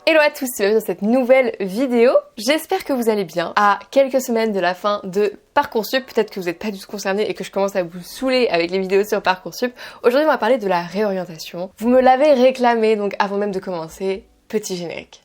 Hello à tous, bienvenue dans cette nouvelle vidéo. J'espère que vous allez bien. À quelques semaines de la fin de Parcoursup, peut-être que vous n'êtes pas du tout concernés et que je commence à vous saouler avec les vidéos sur Parcoursup. Aujourd'hui, on va parler de la réorientation. Vous me l'avez réclamé, donc avant même de commencer, petit générique.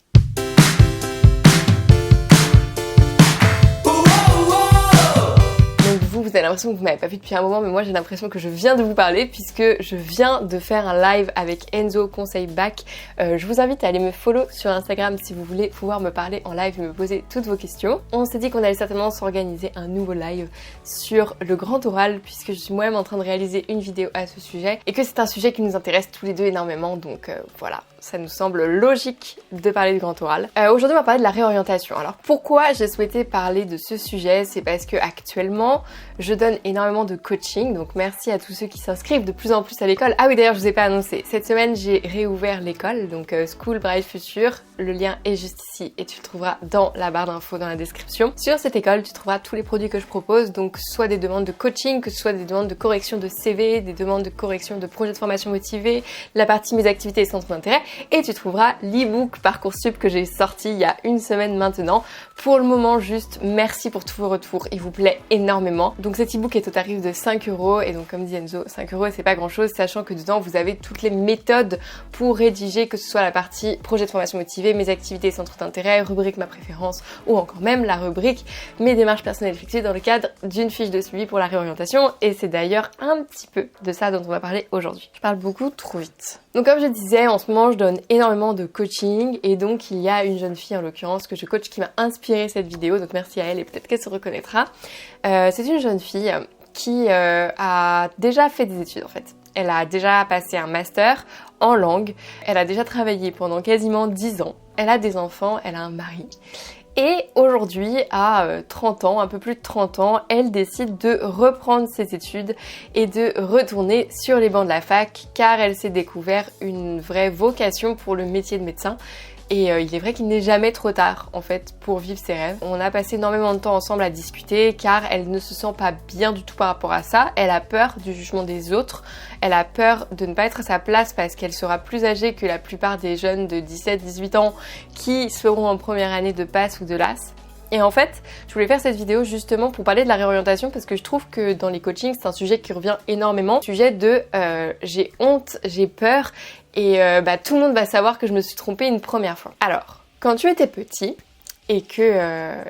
Vous avez l'impression que vous m'avez pas vu depuis un moment, mais moi j'ai l'impression que je viens de vous parler puisque je viens de faire un live avec Enzo Conseil Bac. Je vous invite à aller me follow sur Instagram si vous voulez pouvoir me parler en live et me poser toutes vos questions. On s'est dit qu'on allait certainement s'organiser un nouveau live sur le grand oral puisque je suis moi-même en train de réaliser une vidéo à ce sujet et que c'est un sujet qui nous intéresse tous les deux énormément, donc voilà. Ça nous semble logique de parler du grand oral. Aujourd'hui, on va parler de la réorientation. Alors pourquoi j'ai souhaité parler de ce sujet? C'est parce que actuellement, je donne énormément de coaching. Donc merci à tous ceux qui s'inscrivent de plus en plus à l'école. Ah oui, d'ailleurs, je vous ai pas annoncé. Cette semaine, j'ai réouvert l'école, donc School Bright Future. Le lien est juste ici et tu le trouveras dans la barre d'infos dans la description. Sur cette école, tu trouveras tous les produits que je propose. Donc soit des demandes de coaching, que ce soit des demandes de correction de CV, des demandes de correction de projets de formation motivés, la partie mes activités et centres d'intérêt. Et tu trouveras l'e-book Parcoursup que j'ai sorti il y a une semaine maintenant. Pour le moment, juste merci pour tous vos retours, il vous plaît énormément. Donc cet e-book est au tarif de 5 € et donc comme dit Enzo, 5 € c'est pas grand chose, sachant que dedans vous avez toutes les méthodes pour rédiger, que ce soit la partie projet de formation motivée, mes activités et centres d'intérêt, rubrique ma préférence ou encore même la rubrique mes démarches personnelles effectuées dans le cadre d'une fiche de suivi pour la réorientation. Et c'est d'ailleurs un petit peu de ça dont on va parler aujourd'hui. Je parle beaucoup trop vite. Donc comme je disais, en ce moment je donne énormément de coaching et donc il y a une jeune fille en l'occurrence que je coach qui m'a inspiré cette vidéo, donc merci à elle et peut-être qu'elle se reconnaîtra. C'est une jeune fille qui a déjà fait des études en fait. Elle a déjà passé un master en langue, elle a déjà travaillé pendant quasiment 10 ans, elle a des enfants, elle a un mari. Et aujourd'hui, à 30 ans, un peu plus de 30 ans, elle décide de reprendre ses études et de retourner sur les bancs de la fac car elle s'est découvert une vraie vocation pour le métier de médecin. Et il est vrai qu'il n'est jamais trop tard en fait pour vivre ses rêves. On a passé énormément de temps ensemble à discuter car elle ne se sent pas bien du tout par rapport à ça. Elle a peur du jugement des autres, elle a peur de ne pas être à sa place parce qu'elle sera plus âgée que la plupart des jeunes de 17-18 ans qui seront en première année de PASS ou de LAS. Et en fait, je voulais faire cette vidéo justement pour parler de la réorientation parce que je trouve que dans les coachings, c'est un sujet qui revient énormément. Sujet de j'ai honte, j'ai peur et tout le monde va savoir que je me suis trompée une première fois. Alors, quand tu étais petit et que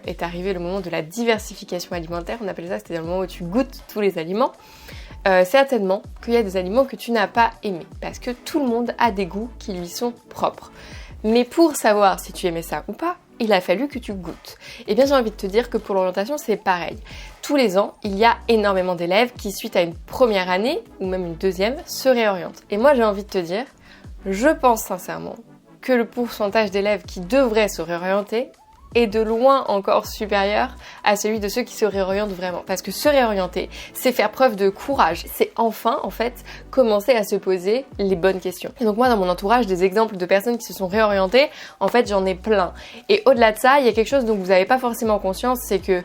est arrivé le moment de la diversification alimentaire, on appelle ça, c'est-à-dire le moment où tu goûtes tous les aliments, certainement qu'il y a des aliments que tu n'as pas aimés parce que tout le monde a des goûts qui lui sont propres. Mais pour savoir si tu aimais ça ou pas, il a fallu que tu goûtes. Et bien j'ai envie de te dire que pour l'orientation c'est pareil. Tous les ans, il y a énormément d'élèves qui suite à une première année ou même une deuxième se réorientent. Et moi j'ai envie de te dire, je pense sincèrement que le pourcentage d'élèves qui devraient se réorienter est de loin encore supérieur à celui de ceux qui se réorientent vraiment. Parce que se réorienter, c'est faire preuve de courage. C'est enfin, en fait, commencer à se poser les bonnes questions. Et donc moi, dans mon entourage, des exemples de personnes qui se sont réorientées, en fait, j'en ai plein. Et au-delà de ça, il y a quelque chose dont vous n'avez pas forcément conscience, c'est que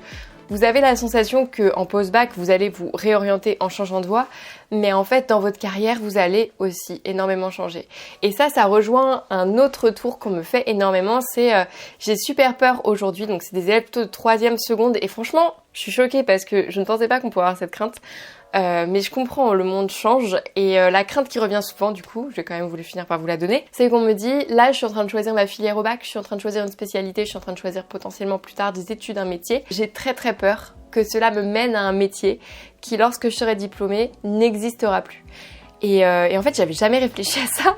vous avez la sensation qu'en post-bac, vous allez vous réorienter en changeant de voie, mais en fait, dans votre carrière, vous allez aussi énormément changer. Et ça rejoint un autre tour qu'on me fait énormément, c'est j'ai super peur aujourd'hui, donc c'est des élèves plutôt de 3e seconde, et franchement, je suis choquée parce que je ne pensais pas qu'on pouvait avoir cette crainte. Mais je comprends, le monde change et la crainte qui revient souvent, du coup, j'ai quand même voulu finir par vous la donner, c'est qu'on me dit, là je suis en train de choisir ma filière au bac, je suis en train de choisir une spécialité, je suis en train de choisir potentiellement plus tard des études, un métier. J'ai très très peur que cela me mène à un métier qui, lorsque je serai diplômée, n'existera plus. Et en fait, j'avais jamais réfléchi à ça,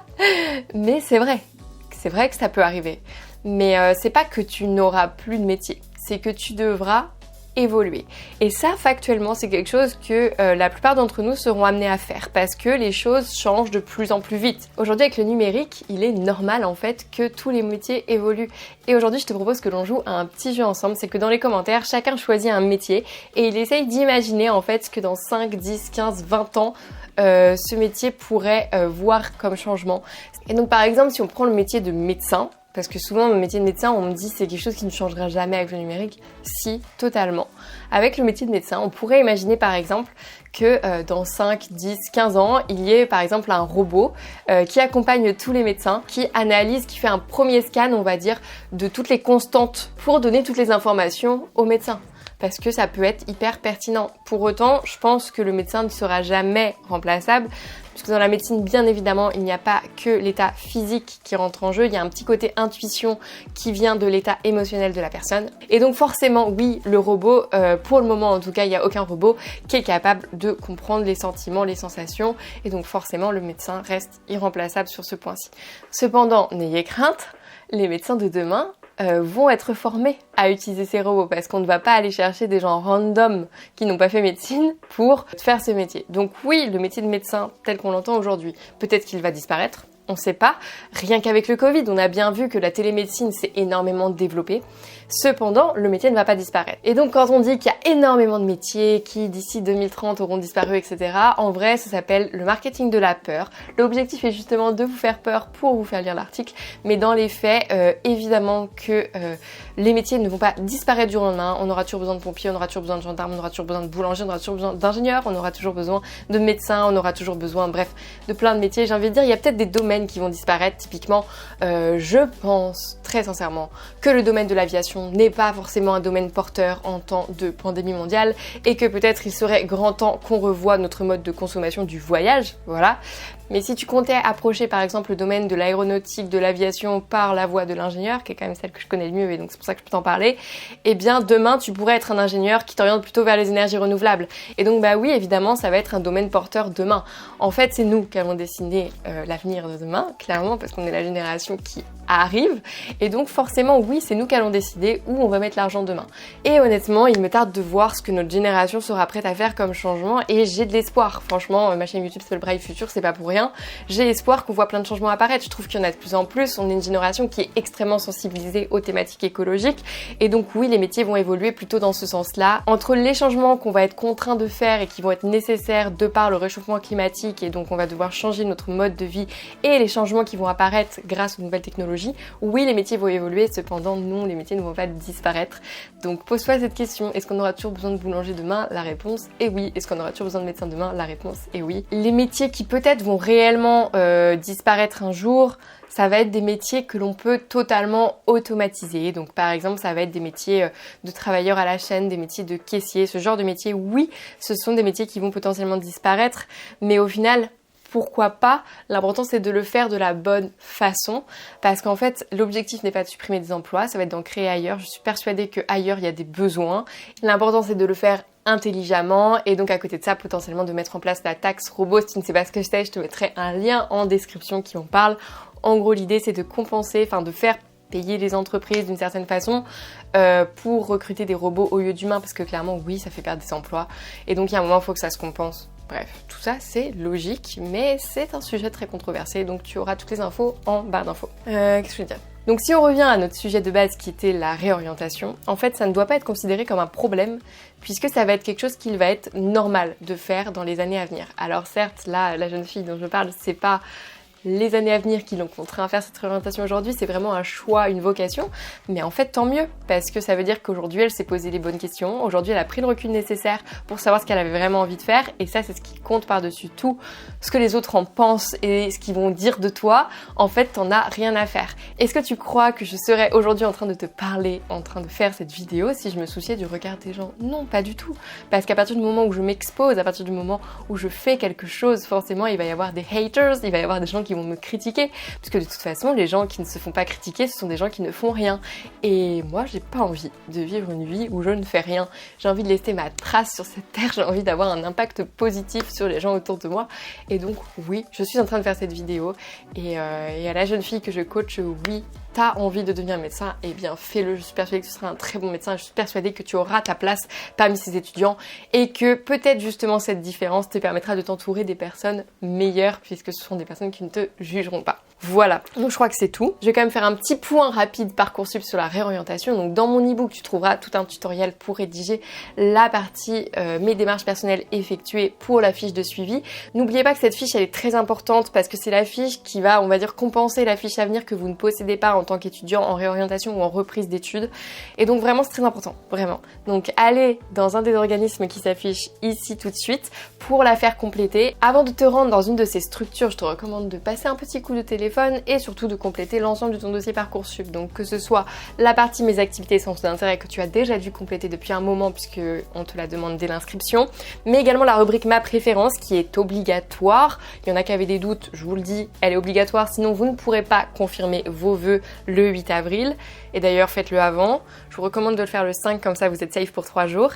mais c'est vrai que ça peut arriver. Mais c'est pas que tu n'auras plus de métier, c'est que tu devras évoluer. Et ça, factuellement, c'est quelque chose que la plupart d'entre nous seront amenés à faire parce que les choses changent de plus en plus vite. Aujourd'hui, avec le numérique, il est normal en fait que tous les métiers évoluent. Et aujourd'hui, je te propose que l'on joue à un petit jeu ensemble. C'est que dans les commentaires, chacun choisit un métier et il essaye d'imaginer en fait ce que dans 5, 10, 15, 20 ans, ce métier pourrait voir comme changement. Et donc par exemple, si on prend le métier de médecin, Parce que souvent, le métier de médecin, on me dit c'est quelque chose qui ne changera jamais avec le numérique. Si, totalement. Avec le métier de médecin, on pourrait imaginer par exemple que dans 5, 10, 15 ans, il y ait par exemple un robot qui accompagne tous les médecins, qui analyse, qui fait un premier scan, on va dire, de toutes les constantes pour donner toutes les informations aux médecins. Parce que ça peut être hyper pertinent. Pour autant, je pense que le médecin ne sera jamais remplaçable, puisque dans la médecine, bien évidemment, il n'y a pas que l'état physique qui rentre en jeu, il y a un petit côté intuition qui vient de l'état émotionnel de la personne. Et donc forcément, oui, le robot, pour le moment en tout cas, il n'y a aucun robot qui est capable de comprendre les sentiments, les sensations, et donc forcément, le médecin reste irremplaçable sur ce point-ci. Cependant, n'ayez crainte, les médecins de demain vont être formés à utiliser ces robots parce qu'on ne va pas aller chercher des gens random qui n'ont pas fait médecine pour faire ce métier. Donc oui, le métier de médecin tel qu'on l'entend aujourd'hui, peut-être qu'il va disparaître, on ne sait pas. Rien qu'avec le Covid, on a bien vu que la télémédecine s'est énormément développée. Cependant, le métier ne va pas disparaître. Et donc quand on dit qu'il y a énormément de métiers qui d'ici 2030 auront disparu, etc., en vrai ça s'appelle le marketing de la peur. L'objectif est justement de vous faire peur pour vous faire lire l'article, mais dans les faits, évidemment que les métiers ne vont pas disparaître du jour au lendemain. On aura toujours besoin de pompiers, on aura toujours besoin de gendarmes, on aura toujours besoin de boulangers, on aura toujours besoin d'ingénieurs, on aura toujours besoin de médecins, on aura toujours besoin, bref, de plein de métiers. J'ai envie de dire, il y a peut-être des domaines qui vont disparaître. Typiquement, je pense très sincèrement que le domaine de l'aviation n'est pas forcément un domaine porteur en temps de pandémie mondiale et que peut-être il serait grand temps qu'on revoie notre mode de consommation du voyage, voilà. Mais si tu comptais approcher par exemple le domaine de l'aéronautique, de l'aviation par la voie de l'ingénieur, qui est quand même celle que je connais le mieux et donc c'est pour ça que je peux t'en parler, eh bien demain tu pourrais être un ingénieur qui t'oriente plutôt vers les énergies renouvelables. Et donc bah oui, évidemment ça va être un domaine porteur demain. En fait c'est nous qui allons dessiner l'avenir de demain, clairement, parce qu'on est la génération qui arrive. Et donc forcément oui, c'est nous qui allons décider où on va mettre l'argent demain. Et honnêtement, il me tarde de voir ce que notre génération sera prête à faire comme changement et j'ai de l'espoir. Franchement, ma chaîne YouTube s'appelle Brave Future, c'est pas pour rien. J'ai espoir qu'on voit plein de changements apparaître. Je trouve qu'il y en a de plus en plus. On est une génération qui est extrêmement sensibilisée aux thématiques écologiques. Et donc oui, les métiers vont évoluer plutôt dans ce sens-là. Entre les changements qu'on va être contraint de faire et qui vont être nécessaires de par le réchauffement climatique et donc on va devoir changer notre mode de vie et les changements qui vont apparaître grâce aux nouvelles technologies, oui, les métiers vont évoluer. Cependant, non, les métiers ne vont pas disparaître. Donc pose-toi cette question. Est-ce qu'on aura toujours besoin de boulanger demain? La réponse est oui. Est-ce qu'on aura toujours besoin de médecin demain? La réponse est oui. Les métiers qui peut-être vont réellement disparaître un jour, ça va être des métiers que l'on peut totalement automatiser. Donc par exemple, ça va être des métiers de travailleurs à la chaîne, des métiers de caissier, ce genre de métiers, oui, ce sont des métiers qui vont potentiellement disparaître, mais au final, pourquoi pas? L'important c'est de le faire de la bonne façon parce qu'en fait l'objectif n'est pas de supprimer des emplois, ça va être d'en créer ailleurs. Je suis persuadée qu'ailleurs il y a des besoins. L'important c'est de le faire intelligemment et donc à côté de ça potentiellement de mettre en place la taxe robot. Si tu ne sais pas ce que c'est, je te mettrai un lien en description qui en parle. En gros l'idée c'est de compenser, de faire payer les entreprises d'une certaine façon pour recruter des robots au lieu d'humains parce que clairement oui ça fait perdre des emplois et donc il y a un moment il faut que ça se compense. Bref, tout ça c'est logique mais c'est un sujet très controversé donc tu auras toutes les infos en barre d'infos. Qu'est-ce que je veux dire ? Donc si on revient à notre sujet de base qui était la réorientation, en fait ça ne doit pas être considéré comme un problème puisque ça va être quelque chose qu'il va être normal de faire dans les années à venir. Alors certes là la jeune fille dont je parle c'est pas les années à venir qui l'ont contraint à faire cette réorientation aujourd'hui, c'est vraiment un choix, une vocation, mais en fait tant mieux, parce que ça veut dire qu'aujourd'hui elle s'est posé les bonnes questions, aujourd'hui elle a pris le recul nécessaire pour savoir ce qu'elle avait vraiment envie de faire, et ça c'est ce qui compte par-dessus tout, ce que les autres en pensent et ce qu'ils vont dire de toi, en fait t'en as rien à faire. Est-ce que tu crois que je serais aujourd'hui en train de te parler, en train de faire cette vidéo si je me souciais du regard des gens? Non, pas du tout, parce qu'à partir du moment où je m'expose, à partir du moment où je fais quelque chose, forcément il va y avoir des haters, il va y avoir des gens qui vont me critiquer, parce que de toute façon les gens qui ne se font pas critiquer ce sont des gens qui ne font rien et moi j'ai pas envie de vivre une vie où je ne fais rien, j'ai envie de laisser ma trace sur cette terre, j'ai envie d'avoir un impact positif sur les gens autour de moi et donc oui je suis en train de faire cette vidéo et à la jeune fille que je coach, oui t'as envie de devenir médecin, eh bien fais-le, je suis persuadée que tu seras un très bon médecin, je suis persuadée que tu auras ta place parmi ces étudiants et que peut-être justement cette différence te permettra de t'entourer des personnes meilleures puisque ce sont des personnes qui ne te jugeront pas. Voilà, donc je crois que c'est tout. Je vais quand même faire un petit point rapide Parcoursup sur la réorientation. Donc dans mon e-book, tu trouveras tout un tutoriel pour rédiger la partie mes démarches personnelles effectuées pour la fiche de suivi. N'oubliez pas que cette fiche elle est très importante parce que c'est la fiche qui va, on va dire, compenser la fiche à venir que vous ne possédez pas en tant qu'étudiant en réorientation ou en reprise d'études. Et donc vraiment c'est très important, vraiment. Donc allez dans un des organismes qui s'affiche ici tout de suite pour la faire compléter. Avant de te rendre dans une de ces structures, je te recommande de passer un petit coup de téléphone et surtout de compléter l'ensemble de ton dossier Parcoursup. Donc que ce soit la partie mes activités centres d'intérêt que tu as déjà dû compléter depuis un moment puisque on te la demande dès l'inscription, mais également la rubrique ma préférence qui est obligatoire. Il y en a qui avaient des doutes, je vous le dis, elle est obligatoire, sinon vous ne pourrez pas confirmer vos vœux le 8 avril. Et d'ailleurs faites-le avant, je vous recommande de le faire le 5, comme ça vous êtes safe pour 3 jours.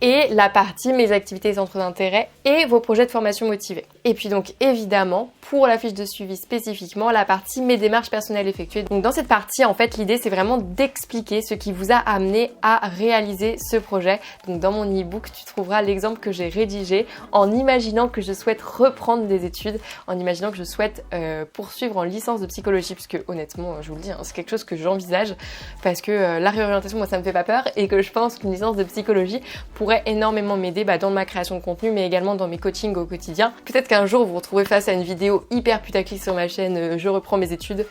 Et la partie mes activités centres d'intérêt et vos projets de formation motivés. Et puis donc évidemment, pour la fiche de suivi spécifiquement, la partie mes démarches personnelles effectuées. Donc dans cette partie, en fait, l'idée c'est vraiment d'expliquer ce qui vous a amené à réaliser ce projet. Donc dans mon e-book, tu trouveras l'exemple que j'ai rédigé en imaginant que je souhaite reprendre des études, en imaginant que je souhaite poursuivre en licence de psychologie, puisque honnêtement, je vous le dis, hein, c'est quelque chose que j'envisage parce que la réorientation, moi ça me fait pas peur et que je pense qu'une licence de psychologie pourrait énormément m'aider dans ma création de contenu, mais également dans mes coachings au quotidien. Peut-être qu'un jour vous vous retrouvez face à une vidéo hyper putaclic sur ma chaîne je reprends mes études.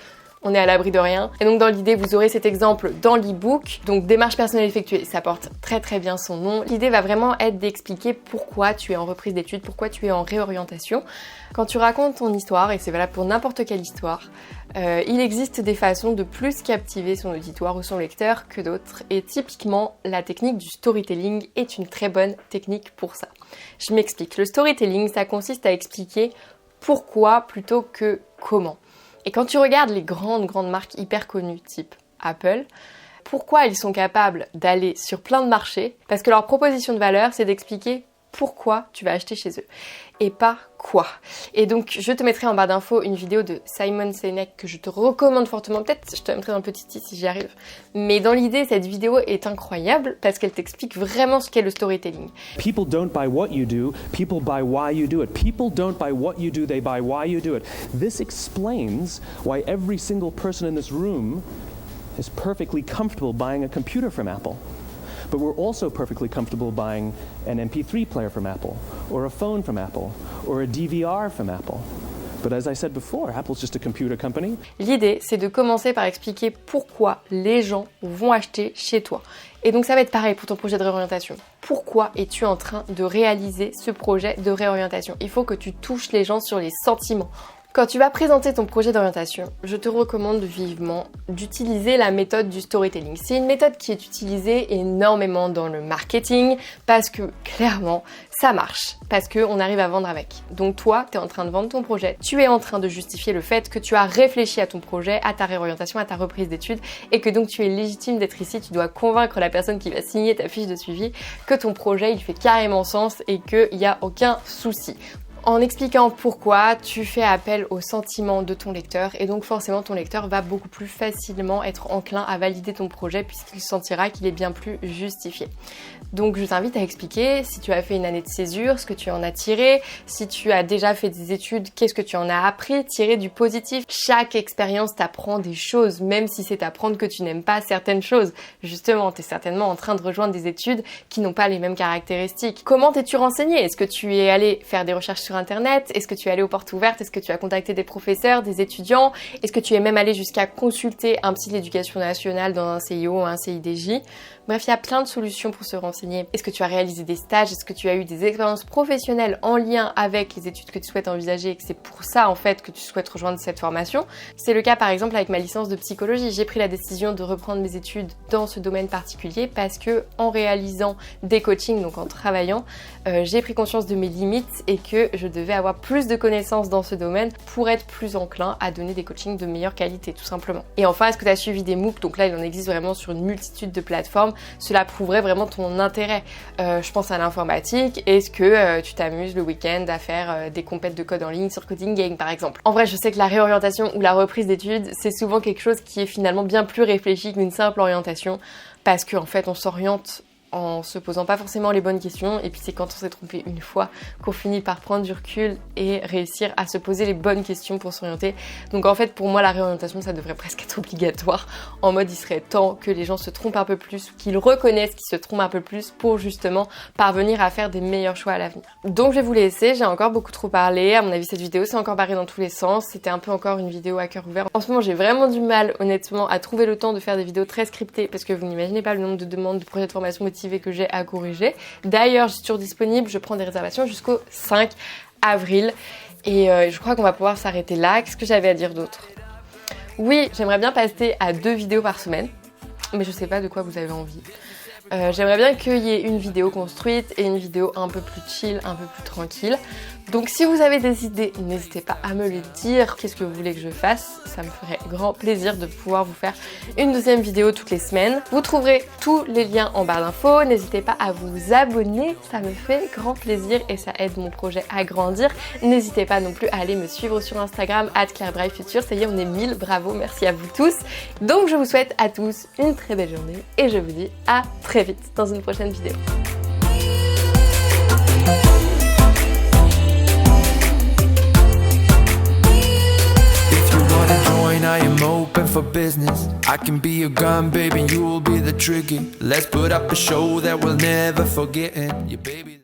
On est à l'abri de rien. Et donc dans l'idée, vous aurez cet exemple dans l'e-book. Donc démarche personnelle effectuée, ça porte très très bien son nom. L'idée va vraiment être d'expliquer pourquoi tu es en reprise d'études, pourquoi tu es en réorientation. Quand tu racontes ton histoire, et c'est valable pour n'importe quelle histoire, il existe des façons de plus captiver son auditoire ou son lecteur que d'autres. Et typiquement, la technique du storytelling est une très bonne technique pour ça. Je m'explique. Le storytelling, ça consiste à expliquer pourquoi plutôt que comment. Et quand tu regardes les grandes marques hyper connues, type Apple, pourquoi ils sont capables d'aller sur plein de marchés? Parce que leur proposition de valeur, c'est d'expliquer pourquoi tu vas acheter chez eux et pas quoi. Et donc, je te mettrai en barre d'infos une vidéo de Simon Sinek que je te recommande fortement. Peut-être je te mettrai dans le petit i si j'y arrive. Mais dans l'idée, cette vidéo est incroyable parce qu'elle t'explique vraiment ce qu'est le storytelling. People don't buy what you do, people buy why you do it. People don't buy what you do, they buy why you do it. This explains why every single person in this room is perfectly comfortable buying a computer from Apple. But we're also perfectly comfortable buying an MP3 player from Apple, or a phone from Apple, or a DVR from Apple. But as I said before, Apple's just a computer company. L'idée, c'est de commencer par expliquer pourquoi les gens vont acheter chez toi. Et donc ça va être pareil pour ton projet de réorientation. Pourquoi es-tu en train de réaliser ce projet de réorientation? Il faut que tu touches les gens sur les sentiments. Quand tu vas présenter ton projet d'orientation, je te recommande vivement d'utiliser la méthode du storytelling. C'est une méthode qui est utilisée énormément dans le marketing parce que clairement, ça marche, parce qu'on arrive à vendre avec. Donc toi, tu es en train de vendre ton projet, tu es en train de justifier le fait que tu as réfléchi à ton projet, à ta réorientation, à ta reprise d'études et que donc tu es légitime d'être ici. Tu dois convaincre la personne qui va signer ta fiche de suivi que ton projet, il fait carrément sens et qu'il n'y a aucun souci. En expliquant pourquoi, tu fais appel aux sentiments de ton lecteur et donc forcément ton lecteur va beaucoup plus facilement être enclin à valider ton projet puisqu'il sentira qu'il est bien plus justifié. Donc je t'invite à expliquer si tu as fait une année de césure, ce que tu en as tiré, si tu as déjà fait des études, qu'est-ce que tu en as appris, tirer du positif. Chaque expérience t'apprend des choses, même si c'est apprendre que tu n'aimes pas certaines choses. Justement, tu es certainement en train de rejoindre des études qui n'ont pas les mêmes caractéristiques. Comment t'es-tu renseigné? Est-ce que tu es allé faire des recherches sur Internet? Est-ce que tu es allé aux portes ouvertes? Est-ce que tu as contacté des professeurs, des étudiants? Est-ce que tu es même allé jusqu'à consulter un psy de l'éducation nationale dans un CIO ou un CIDJ? Bref, il y a plein de solutions pour se renseigner. Est-ce que tu as réalisé des stages? Est-ce que tu as eu des expériences professionnelles en lien avec les études que tu souhaites envisager et que c'est pour ça en fait que tu souhaites rejoindre cette formation? C'est le cas par exemple avec ma licence de psychologie. J'ai pris la décision de reprendre mes études dans ce domaine particulier parce que en réalisant des coachings, donc en travaillant, j'ai pris conscience de mes limites et que je devais avoir plus de connaissances dans ce domaine pour être plus enclin à donner des coachings de meilleure qualité tout simplement. Et enfin, est-ce que tu as suivi des MOOC? Donc là, il en existe vraiment sur une multitude de plateformes. Cela prouverait vraiment ton intérêt. Je pense à l'informatique. Est-ce que tu t'amuses le week-end à faire des compètes de code en ligne sur Coding Game par exemple? En vrai, je sais que la réorientation ou la reprise d'études, c'est souvent quelque chose qui est finalement bien plus réfléchi qu'une simple orientation parce qu'en fait, on s'oriente en se posant pas forcément les bonnes questions, et puis c'est quand on s'est trompé une fois qu'on finit par prendre du recul et réussir à se poser les bonnes questions pour s'orienter. Donc en fait pour moi la réorientation ça devrait presque être obligatoire, en mode il serait temps que les gens se trompent un peu plus, qu'ils reconnaissent qu'ils se trompent un peu plus pour justement parvenir à faire des meilleurs choix à l'avenir. Donc je vais vous laisser, j'ai encore beaucoup trop parlé, à mon avis cette vidéo s'est encore barrée dans tous les sens, c'était un peu encore une vidéo à cœur ouvert. En ce moment j'ai vraiment du mal honnêtement à trouver le temps de faire des vidéos très scriptées parce que vous n'imaginez pas le nombre de demandes de projets de formation motivés que j'ai à corriger. D'ailleurs, je suis toujours disponible, je prends des réservations jusqu'au 5 avril et je crois qu'on va pouvoir s'arrêter là. Qu'est-ce que j'avais à dire d'autre? Oui, j'aimerais bien passer à 2 vidéos par semaine, mais je sais pas de quoi vous avez envie. J'aimerais bien qu'il y ait une vidéo construite et une vidéo un peu plus chill, un peu plus tranquille. Donc si vous avez des idées, n'hésitez pas à me les dire. Qu'est-ce que vous voulez que je fasse? Ça me ferait grand plaisir de pouvoir vous faire une deuxième vidéo toutes les semaines. Vous trouverez tous les liens en barre d'infos. N'hésitez pas à vous abonner, ça me fait grand plaisir et ça aide mon projet à grandir. N'hésitez pas non plus à aller me suivre sur Instagram @clairebraillefuture. Ça y est, on est 1000, bravo, merci à vous tous. Donc je vous souhaite à tous une très belle journée et je vous dis à très vite dans une prochaine vidéo. I am open for business. I can be your gun, baby, you will be the trigger. Let's put up a show that we'll never forget. Yeah, baby.